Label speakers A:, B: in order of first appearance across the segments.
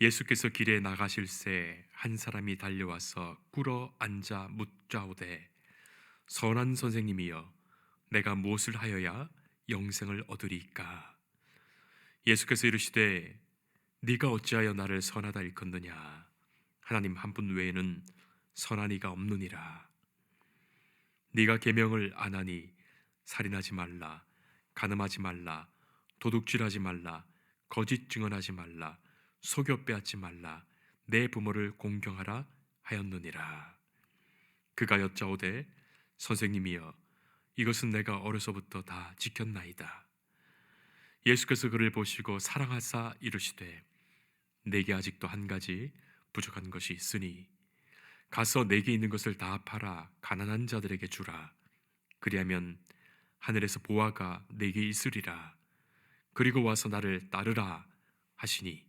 A: 예수께서 길에 나가실새 한 사람이 달려와서 꿇어 앉아 묻자오되, 선한 선생님이여, 내가 무엇을 하여야 영생을 얻으리이까? 예수께서 이르시되, 네가 어찌하여 나를 선하다 일컫느냐? 하나님 한 분 외에는 선한 이가 없느니라. 네가 계명을 안 하니 살인하지 말라, 간음하지 말라, 도둑질하지 말라, 거짓 증언하지 말라, 속여 빼앗지 말라, 내 부모를 공경하라 하였느니라. 그가 여짜오되, 선생님이여, 이것은 내가 어려서부터 다 지켰나이다. 예수께서 그를 보시고 사랑하사 이르시되, 내게 아직도 한 가지 부족한 것이 있으니 가서 내게 있는 것을 다 팔아 가난한 자들에게 주라. 그리하면 하늘에서 보화가 내게 있으리라. 그리고 와서 나를 따르라 하시니,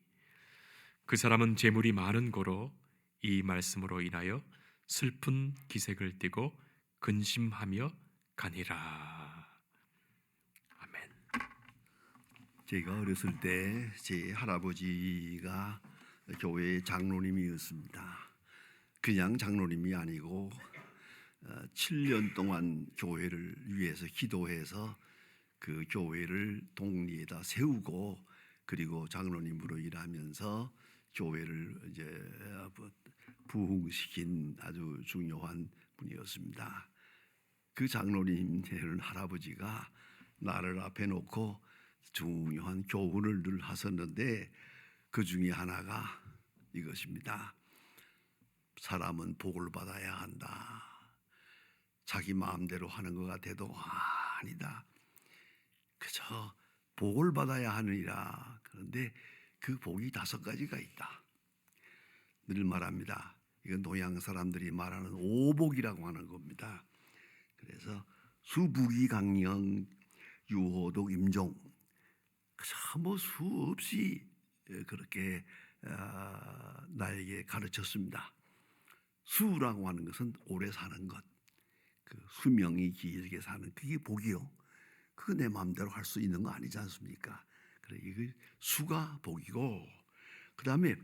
A: 그 사람은 재물이 많은 고로 이 말씀으로 인하여 슬픈 기색을 띠고 근심하며 가니라. 아멘.
B: 제가 어렸을 때 제 할아버지가 교회 장로님이었습니다. 그냥 장로님이 아니고 7년 동안 교회를 위해서 기도해서 그 교회를 동리에다 세우고, 그리고 장로님으로 일하면서 교회를 이제 부흥시킨 아주 중요한 분이었습니다. 그 장로님 되는 할아버지가 나를 앞에 놓고 중요한 교훈을 늘 하셨는데, 그 중에 하나가 이것입니다. 사람은 복을 받아야 한다. 자기 마음대로 하는 것 같아도 아니다. 그저 복을 받아야 하느니라. 그런데 그 복이 5가지가 있다. 늘 말합니다. 이건 노양 사람들이 말하는 오복이라고 하는 겁니다. 그래서 수부귀 강령, 유호독 임종, 그저 뭐 수없이 그렇게 나에게 가르쳤습니다. 수라고 하는 것은 오래 사는 것, 그 수명이 길게 사는, 그게 복이요. 그거 내 마음대로 할 수 있는 거 아니지 않습니까? 그래, 이게 수가 복이고, 그 다음에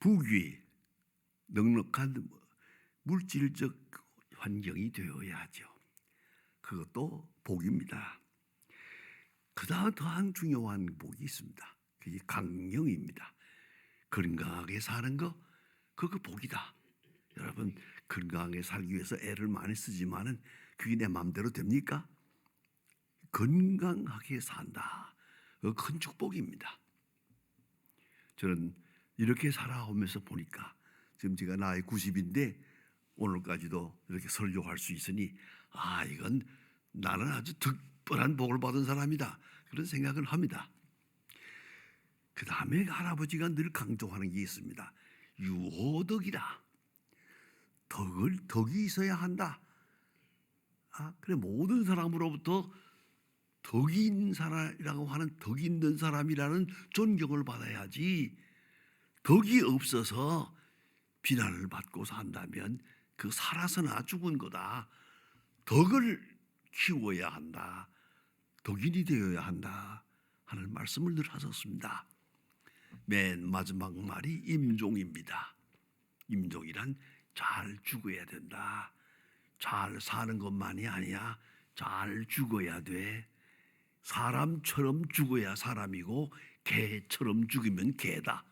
B: 부귀, 넉넉한 물질적 환경이 되어야 하죠. 그것도 복입니다. 그 다음 더한 중요한 복이 있습니다. 그게 강령입니다. 건강하게 사는 거, 그거 복이다. 여러분, 건강하게 살기 위해서 애를 많이 쓰지만은 그게 내 마음대로 됩니까? 건강하게 산다. 그 큰 축복입니다. 저는 이렇게 살아오면서 보니까, 지금 제가 나이 90인데 오늘까지도 이렇게 설교할 수 있으니, 이건 나는 아주 특별한 복을 받은 사람이다, 그런 생각을 합니다. 그 다음에 할아버지가 늘 강조하는 게 있습니다. 유호덕이라. 덕이 있어야 한다. 그래, 모든 사람으로부터 덕이 있는 사람이라고 하는, 덕이 있는 사람이라는 존경을 받아야지, 덕이 없어서 비난을 받고 산다면 그 살아서나 죽은 거다. 덕을 키워야 한다. 덕인이 되어야 한다 하는 말씀을 늘 하셨습니다. 맨 마지막 말이 임종입니다. 임종이란 잘 죽어야 된다. 잘 사는 것만이 아니야. 잘 죽어야 돼. 사람처럼 죽어야 사람이고 개처럼 죽으면 개다.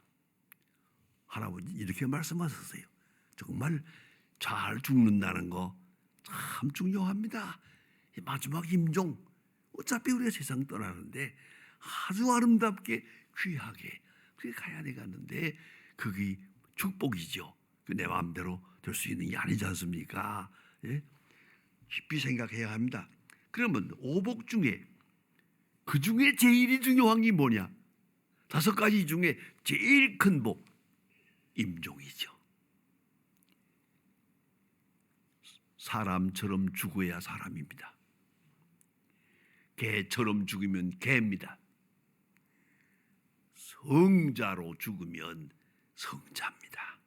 B: 할아버지 이렇게 말씀하셨어요. 정말 잘 죽는다는 거 참 중요합니다. 마지막 임종, 어차피 우리가 세상 떠나는데 아주 아름답게 귀하게 그게 가야 되겠는데, 그게 축복이죠. 내 마음대로 될 수 있는 게 아니지 않습니까? 예? 깊이 생각해야 합니다. 그러면 오복 중에 그 중에 제일이 중요한 게 뭐냐? 5가지 중에 제일 큰 복, 임종이죠. 사람처럼 죽어야 사람입니다. 개처럼 죽으면 개입니다. 성자로 죽으면 성자입니다.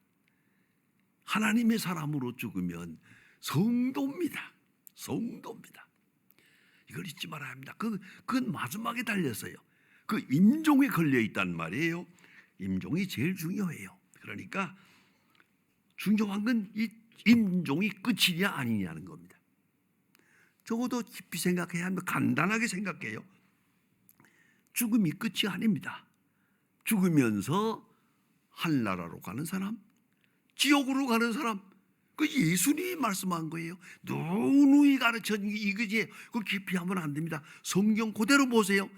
B: 하나님의 사람으로 죽으면 성도입니다. 성도입니다. 이걸 잊지 말아야 합니다. 그건 마지막에 달렸어요. 그 임종에 걸려 있단 말이에요. 임종이 제일 중요해요. 그러니까 중요한 건 이 임종이 끝이냐 아니냐는 겁니다. 적어도 깊이 생각해야 합니다. 간단하게 생각해요. 죽음이 끝이 아닙니다. 죽으면서 하늘나라로 가는 사람, 지옥으로 가는 사람, 그 예수님이 말씀한 거예요. 누누이 가르쳐 이거지. 그 깊이 하면 안 됩니다. 성경 그대로 보세요.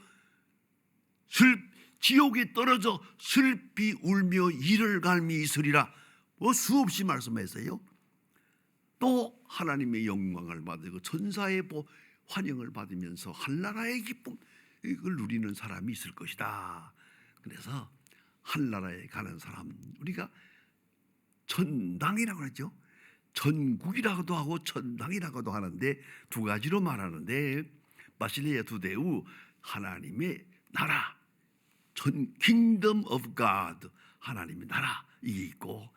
B: 지옥에 떨어져 슬피 울며 이를 갈미 있으리라. 뭐 수없이 말씀했어요. 또 하나님의 영광을 받고 천사의 환영을 받으면서 한나라의 기쁨 이걸 누리는 사람이 있을 것이다. 그래서 한나라에 가는 사람 우리가 천당이라고 하죠. 천국이라고도 하고 천당이라고도 하는데 두 가지로 말하는데 바실레아 두데우 하나님의 나라 킹덤 오브 갓 하나님의 나라 이게 있고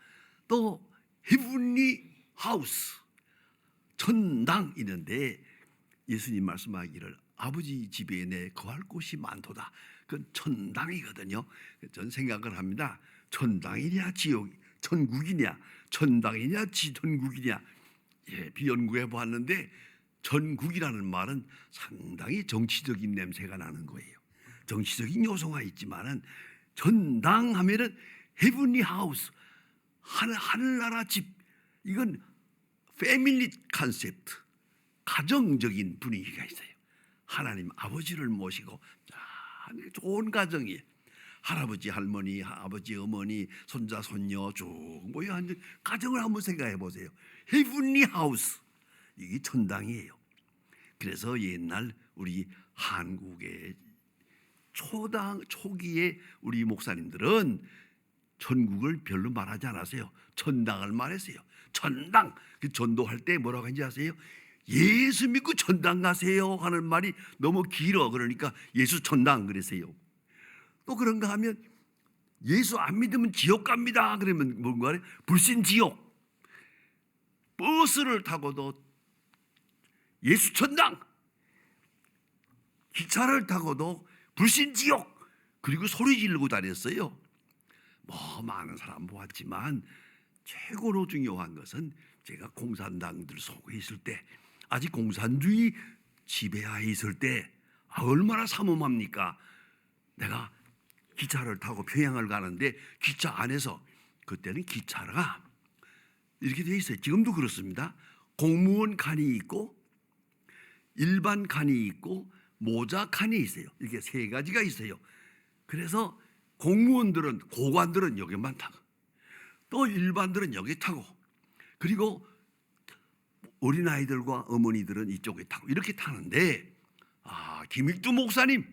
B: 또 헤븐리 하우스 천당 있는데 예수님 말씀하기를 아버지 집에 내 거할 곳이 많도다. 그건 천당이거든요. 전 생각을 합니다. 천당이냐 지옥 천국이냐 천당이냐 천국이냐 비연구해 보았는데 천국이라는 말은 상당히 정치적인 냄새가 나는 거예요. 정치적인 요소가 있지만은 천당 하면은 헤븐리 하우스 하늘나라 집 이건 패밀리 컨셉트 가정적인 분위기가 있어요. 하나님 아버지를 모시고 좋은 가정이에요. 할아버지 할머니 아버지 어머니 손자 손녀 쭉 모여 앉은 가정을 한번 생각해 보세요. 헤븐리 하우스 이게 천당이에요. 그래서 옛날 우리 한국의 초기에 우리 목사님들은 천국을 별로 말하지 않았어요. 천당을 말했어요. 천당 그 전도할 때 뭐라고 하는지 아세요? 예수 믿고 천당 가세요 하는 말이 너무 길어. 그러니까 예수 천당 그랬어요. 또 그런가 하면 예수 안 믿으면 지옥 갑니다. 그러면 뭔가 하래? 불신 지옥. 버스를 타고도 예수 천당. 기차를 타고도 불신 지옥. 그리고 소리 지르고 다녔어요. 뭐 많은 사람 보았지만 최고로 중요한 것은 제가 공산당들 속에 있을 때 아직 공산주의 지배하에 있을 때 얼마나 삼엄합니까? 내가 기차를 타고 평양을 가는데 기차 안에서 그때는 기차가 이렇게 되어 있어요. 지금도 그렇습니다. 공무원 칸이 있고 일반 칸이 있고 모자 칸이 있어요. 이렇게 세 가지가 있어요. 그래서 공무원들은 고관들은 여기만 타고 또 일반들은 여기 타고 그리고 어린아이들과 어머니들은 이쪽에 타고 이렇게 타는데 김익두 목사님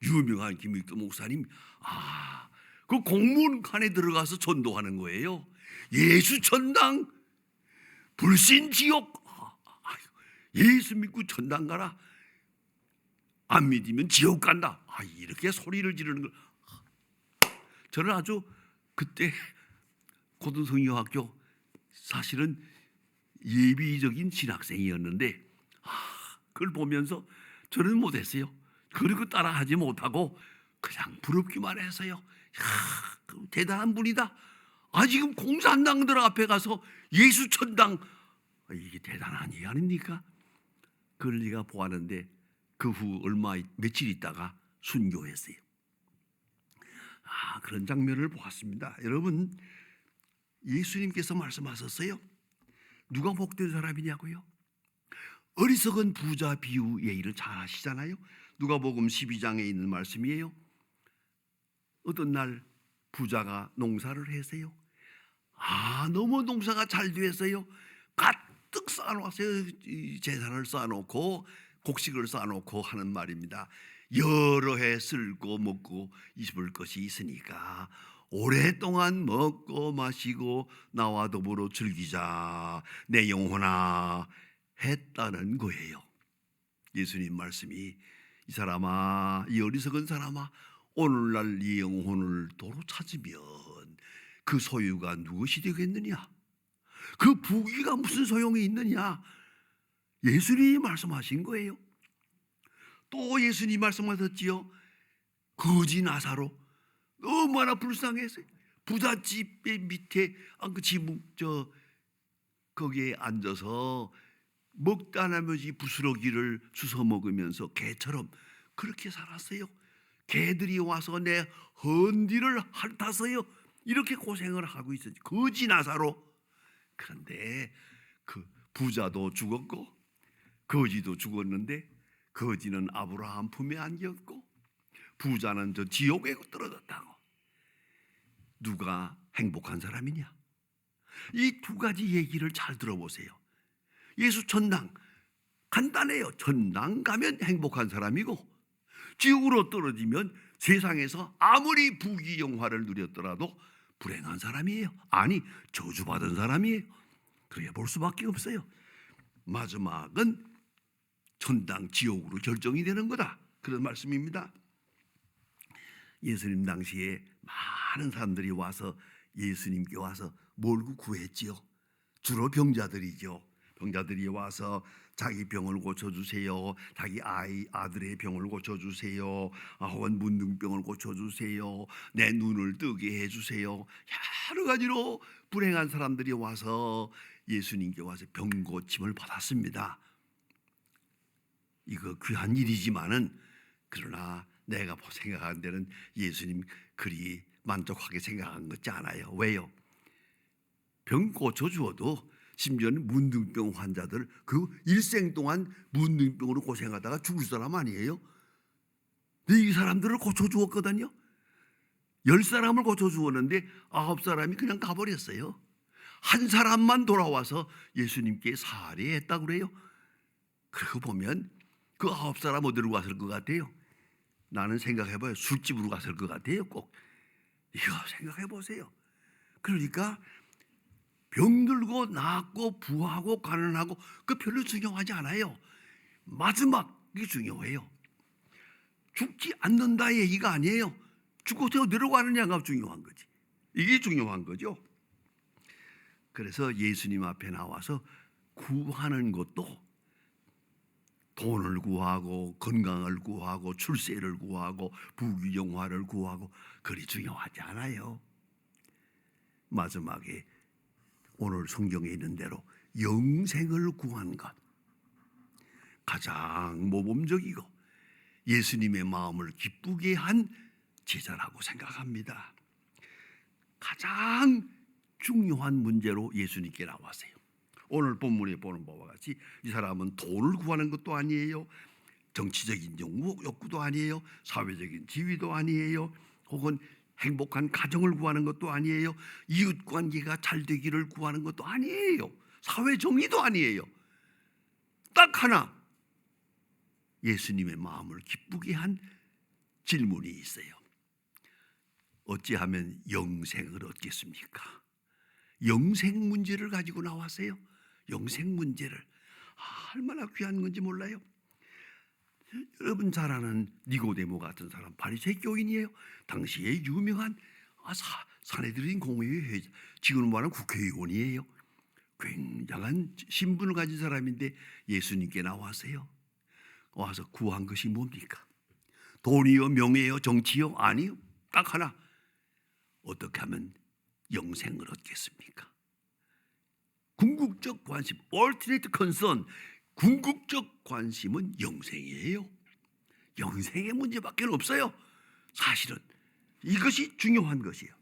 B: 유명한 김익두 목사님 그 공무원 칸에 들어가서 전도하는 거예요. 예수 천당 불신 지옥 예수 믿고 천당 가라 안 믿으면 지옥 간다 이렇게 소리를 지르는 걸 저는 아주 그때 고등성여학교 사실은 예비적인 신학생이었는데 그걸 보면서 저는 못했어요. 그리고 따라하지 못하고 그냥 부럽기만 했어요. 대단한 분이다. 지금 공산당들 앞에 가서 예수 천당 이게 대단한 일 아닙니까? 그걸 제가 보았는데 그 후 며칠 있다가 순교했어요. 그런 장면을 보았습니다. 여러분 예수님께서 말씀하셨어요. 누가 복된 사람이냐고요? 어리석은 부자 비유 예의를 잘 아시잖아요. 누가복음 12장에 있는 말씀이에요. 어떤 날 부자가 농사를 했어요. 너무 농사가 잘 됐어요. 가득 쌓아놓았어요. 재산을 쌓아놓고 곡식을 쌓아놓고 하는 말입니다. 여러 해 쓸고 먹고 입을 것이 있으니까 오랫동안 먹고 마시고 나와 더불어 즐기자 내 영혼아 했다는 거예요. 예수님 말씀이 이 사람아 이 어리석은 사람아 오늘날 네 영혼을 도로 찾으면 그 소유가 무엇이 되겠느냐? 그 부귀가 무슨 소용이 있느냐? 예수님이 말씀하신 거예요. 또 예수님이 말씀하셨지요. 거지 나사로 얼마나 불쌍했어요. 부잣집의 밑에 그 지붕 거기에 앉아서 먹다 나머지 부스러기를 주워 먹으면서 개처럼 그렇게 살았어요. 개들이 와서 내 헌디를 핥았어요. 이렇게 고생을 하고 있었지. 거지 나사로. 그런데 그 부자도 죽었고 거지도 죽었는데 거지는 아브라함 품에 안겼고 부자는 저 지옥에 떨어졌다고. 누가 행복한 사람이냐? 이 두 가지 얘기를 잘 들어보세요. 예수 천당 간단해요. 천당 가면 행복한 사람이고 지옥으로 떨어지면 세상에서 아무리 부귀영화를 누렸더라도 불행한 사람이에요. 아니 저주받은 사람이에요. 그렇게 볼 수밖에 없어요. 마지막은 천당 지옥으로 결정이 되는 거다. 그런 말씀입니다. 예수님 당시에 많은 사람들이 와서 예수님께 와서 뭘 구했지요? 주로 병자들이죠. 병자들이 와서 자기 병을 고쳐주세요. 자기 아들의 병을 고쳐주세요. 혹은 문둥병을 고쳐주세요. 내 눈을 뜨게 해주세요. 여러 가지로 불행한 사람들이 와서 예수님께 와서 병 고침을 받았습니다. 이거 귀한 일이지만은 그러나 내가 생각하는 데는 예수님 그리 만족하게 생각한 것지 않아요. 왜요? 병 고쳐주어도 심지어는 문둥병 환자들 그 일생 동안 문둥병으로 고생하다가 죽을 사람 아니에요? 근데 이 사람들을 고쳐주었거든요. 10사람을 고쳐주었는데 9사람이 그냥 가버렸어요. 한 사람만 돌아와서 예수님께 살해했다고 그래요. 그러고 보면 그 9사람 어디로 갔을 것 같아요? 나는 생각해봐요. 술집으로 갔을 것 같아요. 꼭 이거 생각해보세요. 그러니까 병들고 낫고 부하고 가난하고 그 별로 중요하지 않아요. 마지막이 중요해요. 죽지 않는다 얘기가 아니에요. 죽어서 어디로 가느냐가 중요한 거지. 이게 중요한 거죠. 그래서 예수님 앞에 나와서 구하는 것도 돈을 구하고 건강을 구하고 출세를 구하고 부귀영화를 구하고 그리 중요하지 않아요. 마지막에 오늘 성경에 있는 대로 영생을 구한 것, 가장 모범적이고 예수님의 마음을 기쁘게 한 제자라고 생각합니다. 가장 중요한 문제로 예수님께 나왔어요. 오늘 본문에 보는 바와 같이 이 사람은 돈을 구하는 것도 아니에요. 정치적인 욕구도 아니에요. 사회적인 지위도 아니에요. 혹은 행복한 가정을 구하는 것도 아니에요. 이웃관계가 잘 되기를 구하는 것도 아니에요. 사회 정의도 아니에요. 딱 하나 예수님의 마음을 기쁘게 한 질문이 있어요. 어찌하면 영생을 얻겠습니까? 영생 문제를 가지고 나왔어요. 영생 문제를 얼마나 귀한 건지 몰라요. 여러분 잘 아는 니고데모 같은 사람 바리새 교인이에요. 당시에 유명한 사내들인 공회의 회장, 지금 말하는 국회의원이에요. 굉장한 신분을 가진 사람인데 예수님께 나왔어요. 와서 구한 것이 뭡니까? 돈이요, 명예요, 정치요? 아니요. 딱 하나. 어떻게 하면 영생을 얻겠습니까? 궁극적 관심, ultimate concern, 궁극적 관심은 영생이에요. 영생의 문제밖에 없어요. 사실은 이것이 중요한 것이에요.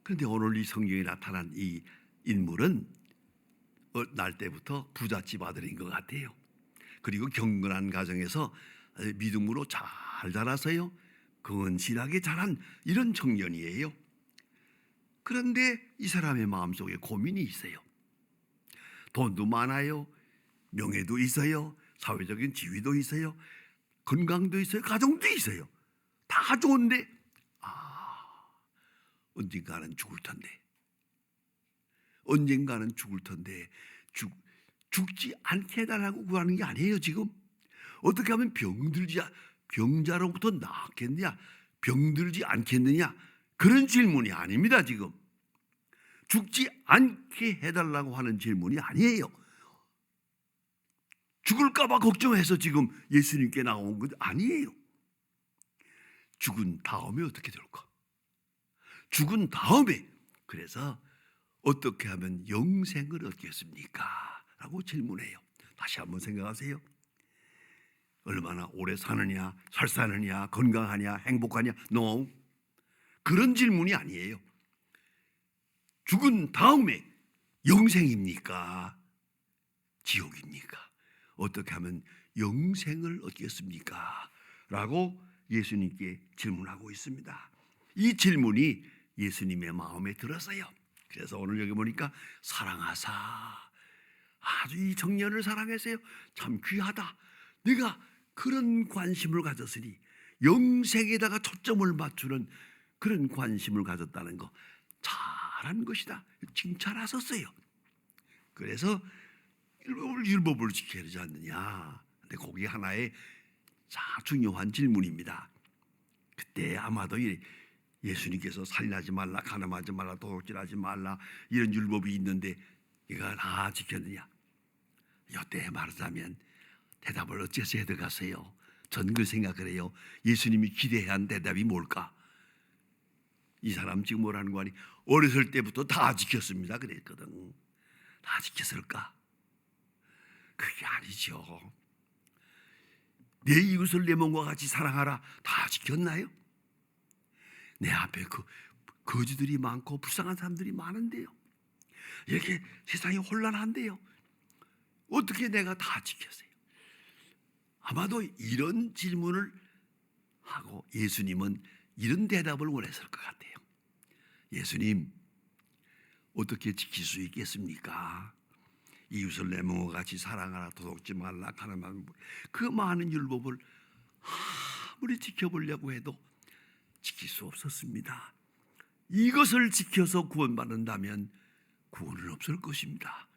B: 그런데 오늘 이 성경에 나타난 이 인물은 날 때부터 부잣집 아들인 것 같아요. 그리고 경건한 가정에서 믿음으로 잘 자라서요, 건실하게 자란 이런 청년이에요. 그런데 이 사람의 마음속에 고민이 있어요. 돈도 많아요. 명예도 있어요. 사회적인 지위도 있어요. 건강도 있어요. 가정도 있어요. 다 좋은데 언젠가는 죽을 텐데. 언젠가는 죽을 텐데 죽지 않게 해달라고 구하는 게 아니에요. 지금 어떻게 하면 병자로부터 낫겠느냐, 병들지 않겠느냐, 그런 질문이 아닙니다. 지금 죽지 않게 해달라고 하는 질문이 아니에요. 죽을까 봐 걱정해서 지금 예수님께 나온 것 아니에요. 죽은 다음에 어떻게 될까? 죽은 다음에 그래서 어떻게 하면 영생을 얻겠습니까? 라고 질문해요. 다시 한번 생각하세요. 얼마나 오래 사느냐, 잘 사느냐, 건강하냐, 행복하냐? No. 그런 질문이 아니에요. 죽은 다음에 영생입니까? 지옥입니까? 어떻게 하면 영생을 얻겠습니까? 라고 예수님께 질문하고 있습니다. 이 질문이 예수님의 마음에 들었어요. 그래서 오늘 여기 보니까 사랑하사, 아주 이 청년을 사랑했어요. 참 귀하다. 네가 그런 관심을 가졌으니, 영생에다가 초점을 맞추는 그런 관심을 가졌다는 거 잘한 것이다. 칭찬하셨어요. 그래서 율법을 지켜야 되지 않느냐. 근데 거기 하나의 중요한 질문입니다. 그때 아마도 예수님께서 살인하지 말라, 간음하지 말라, 도둑질하지 말라 이런 율법이 있는데 이걸 다 지켰느냐. 이때 말하자면 대답을 어째서 해득하세요? 전 그 생각을 해요. 예수님이 기대한 대답이 뭘까? 이 사람 지금 뭐라는 거 아니? 어렸을 때부터 다 지켰습니다 그랬거든. 다 지켰을까? 그게 아니죠. 내 이웃을 내 몸과 같이 사랑하라 다 지켰나요? 내 앞에 그 거지들이 많고 불쌍한 사람들이 많은데요. 이렇게 세상이 혼란한데요. 어떻게 내가 다 지켰어요? 아마도 이런 질문을 하고 예수님은 이런 대답을 원했을 것 같아요. 예수님, 어떻게 지킬 수 있겠습니까? 이웃을 내 몸과 같이 사랑하라, 도둑질 말라, 가늠하라, 그 많은 율법을 아무리 지켜보려고 해도 지킬 수 없었습니다. 이것을 지켜서 구원받는다면 구원은 없을 것입니다.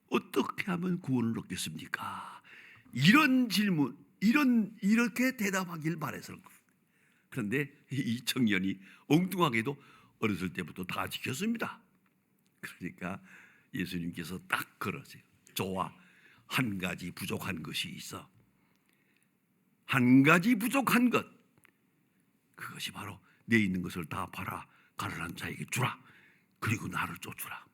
B: 어떻게 하면 구원을 얻겠습니까? 이런 질문, 이렇게 대답하길 바랬을 겁니다. 그런데 이 청년이 엉뚱하게도 어렸을 때부터 다 지켰습니다. 그러니까 예수님께서 딱 그러세요. 좋아, 한 가지 부족한 것이 있어. 한 가지 부족한 것, 그것이 바로 내 있는 것을 다 팔아 가난한 자에게 주라. 그리고 나를 쫓으라.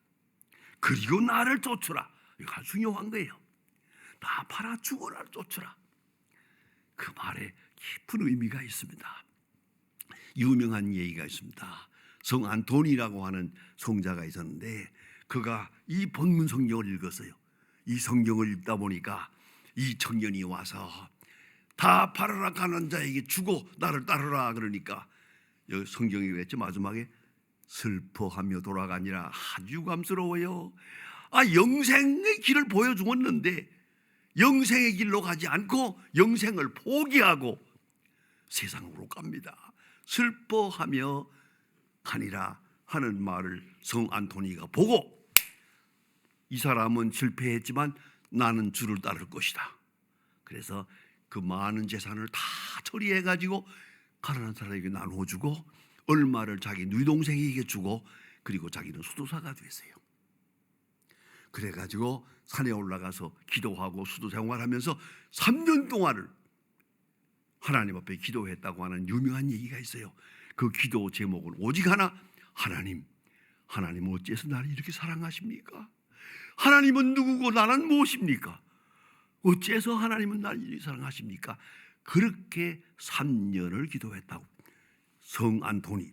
B: 그리고 나를 쫓으라. 이거 아주 중요한 거예요. 다 팔아 주고 나를 쫓으라. 그 말에 깊은 의미가 있습니다. 유명한 얘기가 있습니다. 성 안토니라고 하는 성자가 있었는데 그가 이 본문 성경을 읽었어요. 이 성경을 읽다 보니까 이 청년이 와서 다 팔아라, 가난한 자에게 주고 나를 따르라 그러니까 여기 성경이 그랬죠. 마지막에 슬퍼하며 돌아가니라. 아주 감스러워요. 영생의 길을 보여주었는데 영생의 길로 가지 않고 영생을 포기하고 세상으로 갑니다. 슬퍼하며 가니라 하는 말을 성 안토니가 보고 이 사람은 실패했지만 나는 주를 따를 것이다. 그래서 그 많은 재산을 다 처리해가지고 가난한 사람에게 나눠주고 얼마를 자기 누이동생에게 주고 그리고 자기는 수도사가 됐어요. 그래가지고 산에 올라가서 기도하고 수도 생활하면서 3년 동안을 하나님 앞에 기도했다고 하는 유명한 얘기가 있어요. 그 기도 제목은 오직 하나, 하나님 어째서 나를 이렇게 사랑하십니까? 하나님은 누구고 나는 무엇입니까? 어째서 하나님은 나를 이렇게 사랑하십니까? 그렇게 3년을 기도했다고 성 안토니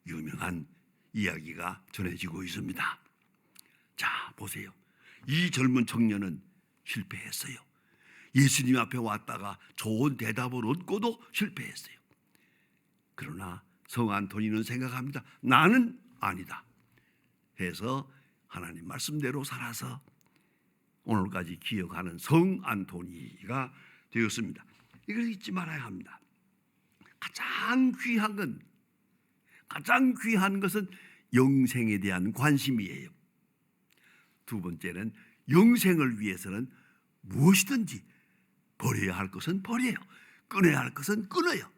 B: 유명한 이야기가 전해지고 있습니다. 자, 보세요. 이 젊은 청년은 실패했어요. 예수님 앞에 왔다가 좋은 대답을 얻고도 실패했어요. 그러나 성 안토니는 생각합니다. 나는 아니다 해서 하나님 말씀대로 살아서 오늘까지 기억하는 성 안토니가 되었습니다. 이걸 잊지 말아야 합니다. 가장 귀한 것은 영생에 대한 관심이에요. 두 번째는 영생을 위해서는 무엇이든지 버려야 할 것은 버려요. 끊어야 할 것은 끊어요.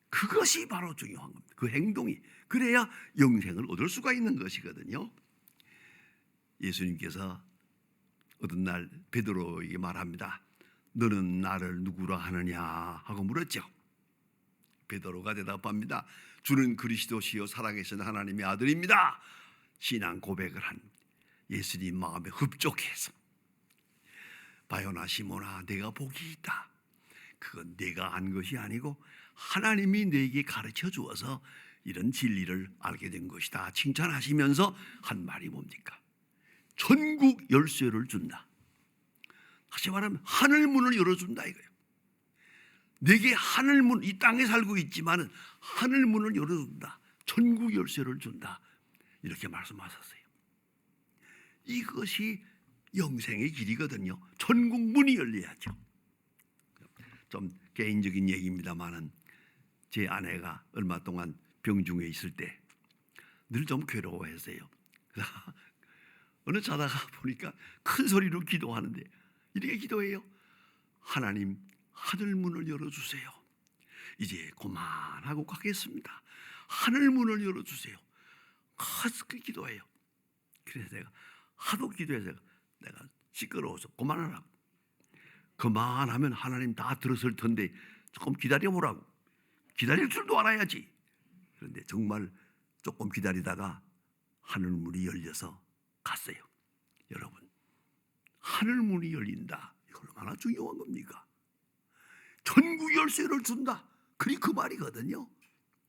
B: 그것이 바로 중요한 겁니다. 그 행동이 그래야 영생을 얻을 수가 있는 것이거든요. 예수님께서 어떤 날 베드로에게 말합니다. 너는 나를 누구라 하느냐 하고 물었죠. 베드로가 대답합니다. 주는 그리스도시요 살아계신 하나님의 아들입니다. 신앙 고백을 한 예수님 마음에 흡족해서 바요나 시몬아 내가 복이 있다. 그건 내가 안 것이 아니고 하나님이 내게 가르쳐 주어서 이런 진리를 알게 된 것이다. 칭찬하시면서 한 말이 뭡니까? 천국 열쇠를 준다. 다시 말하면 하늘 문을 열어준다 이거예요. 내게 하늘 문, 이 땅에 살고 있지만은 하늘 문을 열어준다. 천국 열쇠를 준다. 이렇게 말씀하셨어요. 이것이 영생의 길이거든요. 천국 문이 열려야죠. 좀 개인적인 얘기입니다만은 제 아내가 얼마 동안 병중에 있을 때 늘 좀 괴로워했어요. 어느 자다가 보니까 큰 소리로 기도하는데 이렇게 기도해요. 하나님 하늘 문을 열어주세요. 이제 그만하고 가겠습니다. 하늘 문을 열어주세요. 그 기도해요. 그래서 내가 하도 기도해서 내가 시끄러워서 그만하라고. 그만하면 하나님 다 들었을 텐데 조금 기다려보라고. 기다릴 줄도 알아야지. 그런데 정말 조금 기다리다가 하늘 문이 열려서 갔어요. 여러분, 하늘 문이 열린다. 이거 얼마나 중요한 겁니까? 천국 열쇠를 준다. 그리 그 말이거든요.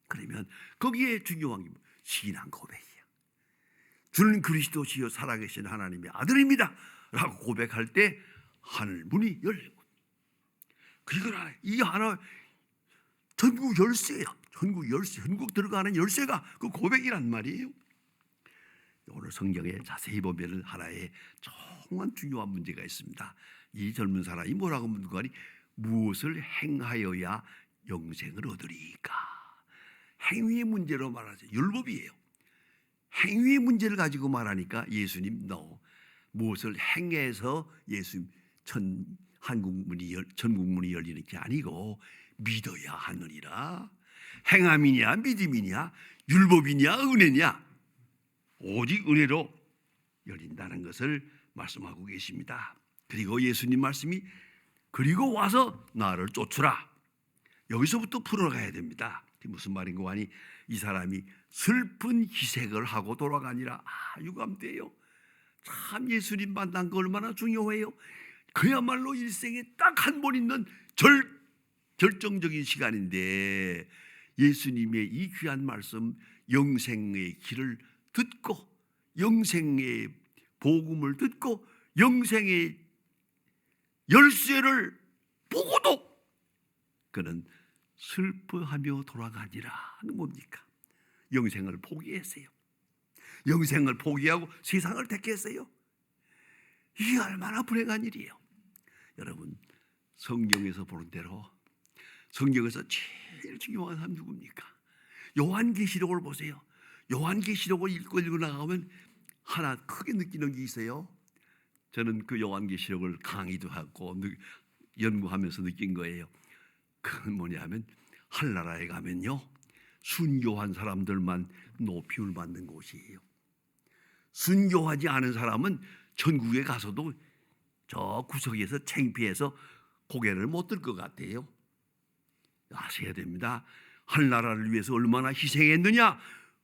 B: 그러면 거기에 중요한 게 신앙 고백이야. 주는 그리스도시요 살아계신 하나님의 아들입니다 라고 고백할 때 하늘 문이 열리고, 그러나 이 하나 전국 열쇠야. 전국 열쇠, 전국 들어가는 열쇠가 그 고백이란 말이에요. 오늘 성경에 자세히 보면 하나의 정말 중요한 문제가 있습니다. 이 젊은 사람이 뭐라고 묻는거니 무엇을 행하여야 영생을 얻으리까? 행위의 문제로 말하죠. 율법이에요. 행위의 문제를 가지고 말하니까 예수님 너 무엇을 행해서 예수님 천국 문이 열리는 게 아니고 믿어야 하느니라. 행함이냐 믿음이냐 율법이냐 은혜냐 오직 은혜로 열린다는 것을 말씀하고 계십니다. 그리고 예수님 말씀이 그리고 와서 나를 쫓으라. 여기서부터 풀어가야 됩니다. 무슨 말인고 하니 이 사람이 슬픈 희색을 하고 돌아가니라. 유감돼요. 참 예수님 만난 거 얼마나 중요해요. 그야말로 일생에 딱 한 번 있는 결정적인 시간인데 예수님의 이 귀한 말씀 영생의 길을 듣고 영생의 복음을 듣고 영생의 열쇠를 보고도 그는 슬퍼하며 돌아가니라 하는 뭡니까? 영생을 포기했어요. 영생을 포기하고 세상을 택했어요. 이게 얼마나 불행한 일이에요. 여러분, 성경에서 보는 대로 성경에서 제일 중요한 사람 누굽니까? 요한계시록을 보세요. 요한계시록을 읽고 나가면 하나 크게 느끼는 게 있어요. 저는 그 요한계시록을 강의도 하고 연구하면서 느낀 거예요. 그건 뭐냐면 한나라에 가면요 순교한 사람들만 높임을 받는 곳이에요. 순교하지 않은 사람은 천국에 가서도 저 구석에서 창피해서 고개를 못 들 것 같아요. 아셔야 됩니다. 한나라를 위해서 얼마나 희생했느냐,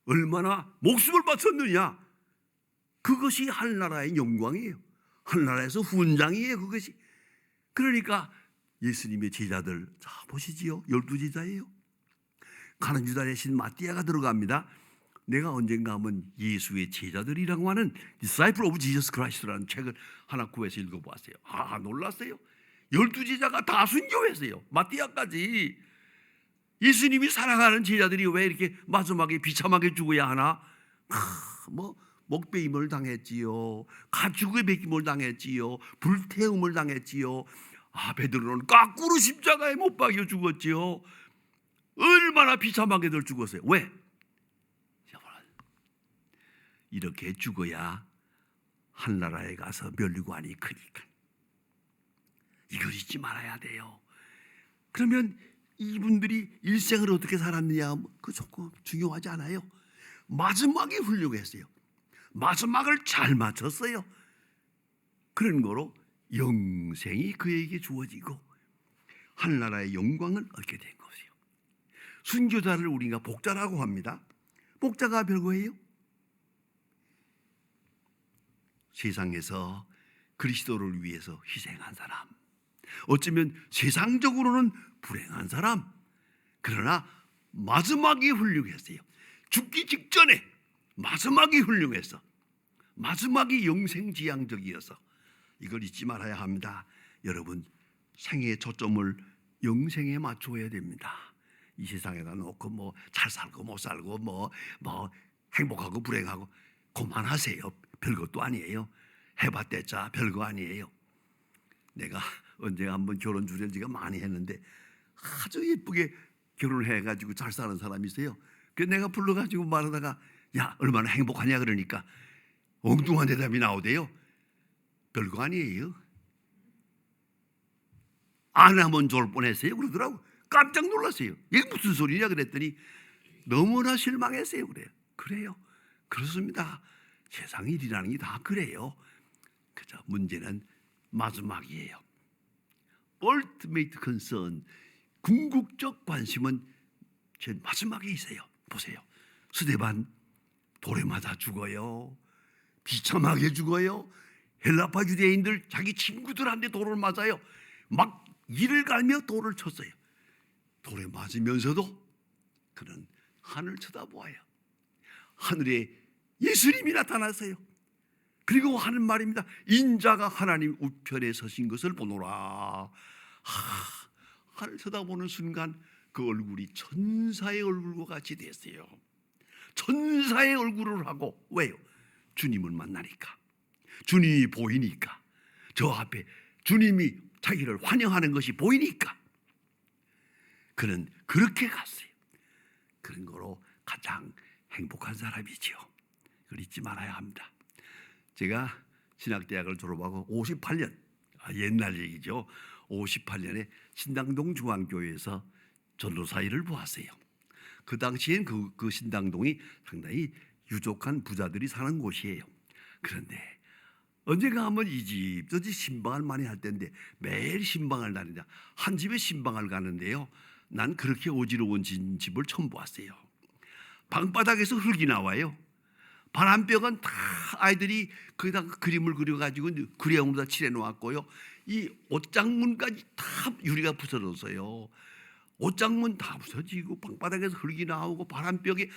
B: 얼마나 목숨을 바쳤느냐, 그것이 한나라의 영광이에요. 한나라에서 훈장이에요. 그것이. 그러니까 예수님의 제자들 자 보시지요. 12제자예요. 가는 유다 대신 마띠아가 들어갑니다. 내가 언젠가 하면 예수의 제자들이라고 하는 Disciple of Jesus Christ라는 책을 하나 구해서 읽어보았어요. 놀랐어요. 12제자가 다 순교했어요. 마띠아까지. 예수님이 사랑하는 제자들이 왜 이렇게 마지막에 비참하게 죽어야 하나? 목베임을 당했지요. 가축의 베김을 당했지요. 불태움을 당했지요. 베드로는 거꾸로 십자가에 못 박여 죽었지요. 얼마나 비참하게들 죽었어요. 왜? 이렇게 죽어야 한나라에 가서 멸류관이 크니까. 이걸 잊지 말아야 돼요. 그러면 이분들이 일생을 어떻게 살았느냐, 그 조금 중요하지 않아요. 마지막에 훌륭했어요. 마지막을 잘 맞췄어요. 그런 거로 영생이 그에게 주어지고 한나라의 영광을 얻게 된 것이요. 순교자를 우리가 복자라고 합니다. 복자가 별거예요? 세상에서 그리스도를 위해서 희생한 사람, 어쩌면 세상적으로는 불행한 사람, 그러나 마지막이 훌륭했어요. 죽기 직전에 마지막이 훌륭해서, 마지막이 영생지향적이어서 이걸 잊지 말아야 합니다. 여러분, 생애의 초점을 영생에 맞춰야 됩니다. 이 세상에다 놓고 뭐 잘 살고 못 살고 뭐 행복하고 불행하고 그만하세요. 별것도 아니에요. 해봤대자 별거 아니에요. 내가 언제 한번 결혼 주례지가 많이 했는데 아주 예쁘게 결혼을 해가지고 잘 사는 사람이 있어요. 그래서 내가 불러가지고 말하다가 야 얼마나 행복하냐 그러니까 엉뚱한 대답이 나오대요. 별거 아니에요. 안 하면 좋을 뻔했어요 그러더라고. 깜짝 놀랐어요. 이게 무슨 소리냐 그랬더니 너무나 실망했어요. 그래요. 그렇습니다. 세상 일이라는 게 다 그래요. 그저 문제는 마지막이에요. Ultimate concern, 궁극적 관심은 제 마지막에 있어요. 보세요. 스데반 돌에 맞아 죽어요. 비참하게 죽어요. 헬라파 유대인들 자기 친구들한테 돌을 맞아요. 막 이를 갈며 돌을 쳤어요. 돌에 맞으면서도 그는 하늘 쳐다보아요. 하늘에 예수님이 나타났어요. 그리고 하는 말입니다. 인자가 하나님 우편에 서신 것을 보노라. 하늘 쳐다보는 순간 그 얼굴이 천사의 얼굴과 같이 됐어요. 천사의 얼굴을 하고. 왜요? 주님을 만나니까, 주님이 보이니까, 저 앞에 주님이 자기를 환영하는 것이 보이니까 그는 그렇게 갔어요. 그런 거로 가장 행복한 사람이죠. 그걸 잊지 말아야 합니다. 제가 신학대학을 졸업하고 58년, 옛날 얘기죠. 58년에 신당동 중앙교회에서 전도사 일을 보았어요. 그 당시엔 그 신당동이 상당히 유족한 부자들이 사는 곳이에요. 그런데 언젠가 한번 이 집 저 집 신방을 많이 할 때인데 매일 신방을 다니다. 한 집에 신방을 가는데요. 난 그렇게 어지러운 집을 처음 보았어요. 방바닥에서 흙이 나와요. 바람벽은 다 아이들이 거기다 그림을 그려가지고 그려움으로 다 칠해 놓았고요. 이 옷장문까지 다 유리가 부서졌어요. 옷장문 다 부서지고 방바닥에서 흙이 나오고 바람벽에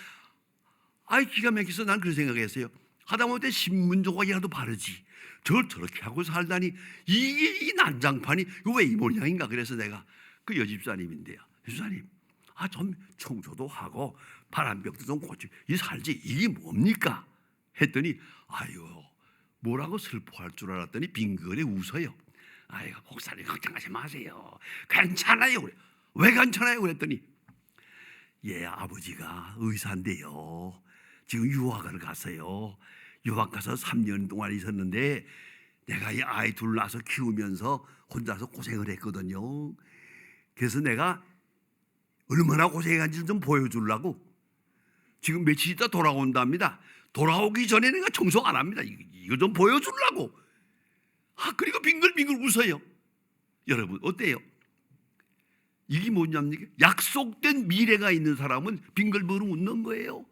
B: 기가 막혀서 난 그런 생각했어요. 하다못해 신문 조각이라도 바르지. 저걸 저렇게 하고 살다니 이게 이 난장판이 왜 이 모양인가. 그래서 내가 그 여집사님인데요. 여집사님, 좀 청소도 하고 바람벽도 좀 고치고 이 살지 이게 뭡니까? 했더니 뭐라고 슬퍼할 줄 알았더니 빙글에 웃어요. 목사님 걱정하지 마세요. 괜찮아요. 그래. 왜 괜찮아요? 그랬더니 아버지가 의사인데요. 지금 유학을 갔어요. 유학 가서 3년 동안 있었는데 내가 이 아이 둘 낳아서 키우면서 혼자서 고생을 했거든요. 그래서 내가 얼마나 고생한지 좀 보여주려고 지금 며칠 있다 돌아온답니다. 돌아오기 전에 내가 청소 안 합니다. 이거 좀 보여주려고. 그리고 빙글빙글 웃어요. 여러분 어때요? 이게 뭐냐면 약속된 미래가 있는 사람은 빙글빙글 웃는 거예요.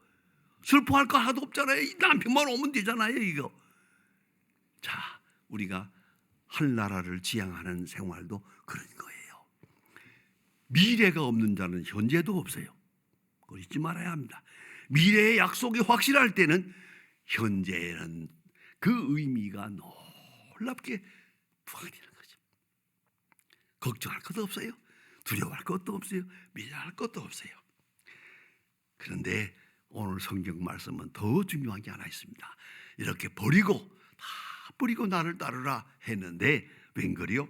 B: 슬퍼할 거 하나도 없잖아요. 남편만 오면 되잖아요. 이거. 자, 우리가 하늘나라를 지향하는 생활도 그런 거예요. 미래가 없는 자는 현재도 없어요. 그걸 잊지 말아야 합니다. 미래의 약속이 확실할 때는 현재는 그 의미가 놀랍게 부각되는 거죠. 걱정할 것도 없어요. 두려워할 것도 없어요. 미련할 것도 없어요. 그런데 오늘 성경 말씀은 더 중요한 게 하나 있습니다. 이렇게 다 버리고 나를 따르라 했는데 웬걸요?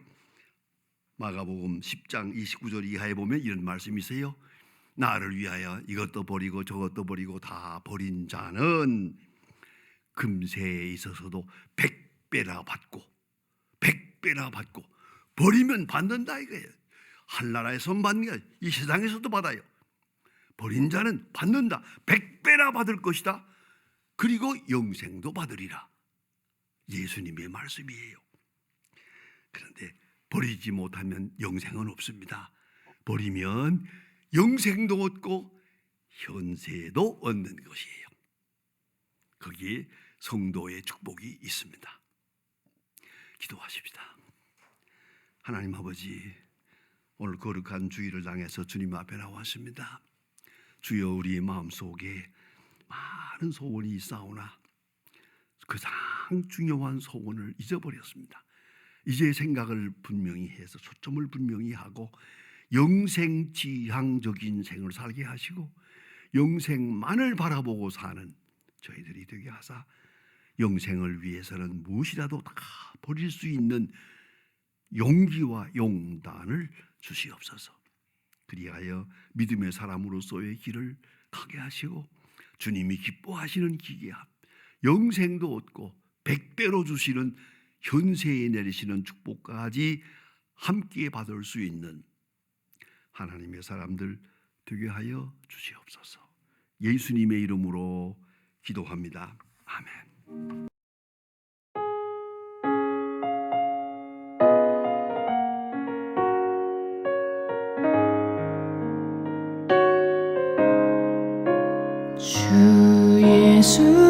B: 마가복음 10장 29절 이하에 보면 이런 말씀이 있어요. 나를 위하여 이것도 버리고 저것도 버리고 다 버린 자는 금세에 있어서도 100배나 받고 버리면 받는다 이거예요. 한나라에서 받는 게 이 세상에서도 받아요. 버린 자는 받는다. 100배나 받을 것이다. 그리고 영생도 받으리라. 예수님의 말씀이에요. 그런데 버리지 못하면 영생은 없습니다. 버리면 영생도 얻고 현세도 얻는 것이에요. 거기에 성도의 축복이 있습니다. 기도하십시다. 하나님 아버지, 오늘 거룩한 주일을 당해서 주님 앞에 나왔습니다. 주여, 우리의 마음속에 많은 소원이 있사오나 가장 중요한 소원을 잊어버렸습니다. 이제 생각을 분명히 해서 초점을 분명히 하고 영생지향적인 생을 살게 하시고 영생만을 바라보고 사는 저희들이 되게 하사 영생을 위해서는 무엇이라도 다 버릴 수 있는 용기와 용단을 주시옵소서. 그리하여 믿음의 사람으로서의 길을 가게 하시고 주님이 기뻐하시는 기계함, 영생도 얻고 100배로 주시는 현세에 내리시는 축복까지 함께 받을 수 있는 하나님의 사람들 되게 하여 주시옵소서. 예수님의 이름으로 기도합니다. 아멘.
C: 주 예수